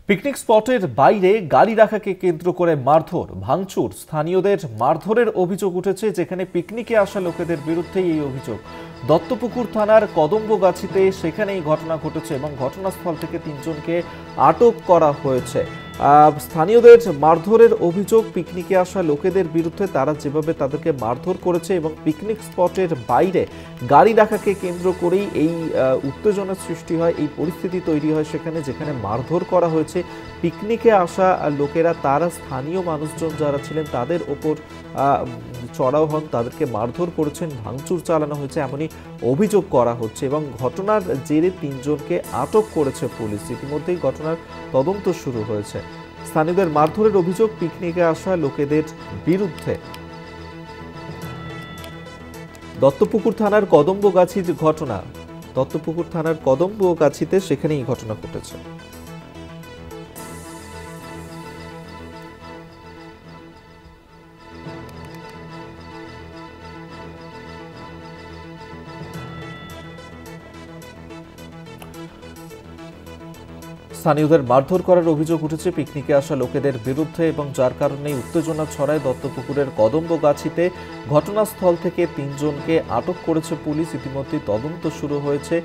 Picnic স্পটের বাইরে গাড়ি রাখাকে কেন্দ্র করে মারধর ভাঙচুর। স্থানীয়দের মারধরের অভিযোগ উঠেছে, যেখানে পিকনিকে আসা লোকেদের বিরুদ্ধেই এই অভিযোগ। দত্তপুকুর থানার কদম্বগাছিতে সেখানেই ঘটনা ঘটেছে এবং ঘটনাস্থল থেকে ৩ জনকে আটক করা হয়েছে। স্থানীয়দের মারধরের অভিযোগ পিকনিকে আসা লোকেদের বিরুদ্ধে। তারা যেভাবে তাদেরকে মারধর করেছে এবং পিকনিক স্পটের বাইরে গাড়ি রাখাকে কেন্দ্র করেই এই উত্তেজনার সৃষ্টি হয়, এই পরিস্থিতি তৈরি হয় সেখানে, যেখানে মারধর করা হয়েছে পিকনিকে আসা লোকেরা। তারা স্থানীয় মানুষজন যারা ছিলেন তাদের ওপর চড়াও হন, তাদেরকে মারধর করেছেন, ভাঙচুর চালানো হয়েছে এমনই অভিযোগ করা হচ্ছে এবং ঘটনার জেরে ৩ জনকে আটক করেছে পুলিশ। ইতিমধ্যেই ঘটনার তদন্ত শুরু হয়েছে। স্থানীয়দের মারধরের অভিযোগ পিকনিকে আসা লোকেদের বিরুদ্ধে। দত্তপুকুর থানার কদম্বগাছির ঘটনা, দত্তপুকুর থানার কদম্বগাছিতে সেখানেই ঘটনা ঘটেছে। স্থানীয়দের মারধর করার অভিযোগ উঠেছে পিকনিকে আসা লোকেদের বিরুদ্ধে এবং যার কারণে উত্তেজনা ছড়ায় দত্তপুকুরের কদম্বগাছিতে। ঘটনাস্থল থেকে ৩ জনকে আটক করেছে পুলিশ। ইতিমধ্যে তদন্ত শুরু হয়েছে।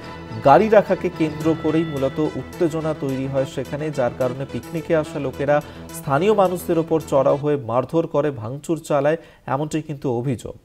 গাড়ি রাখাকে কেন্দ্র করেই মূলত উত্তেজনা তৈরি হয় সেখানে, যার কারণে পিকনিকে আসা লোকেরা স্থানীয় মানুষদের ওপর চড়াও হয়ে মারধর করে, ভাঙচুর চালায়, এমনটাই কিন্তু অভিযোগ।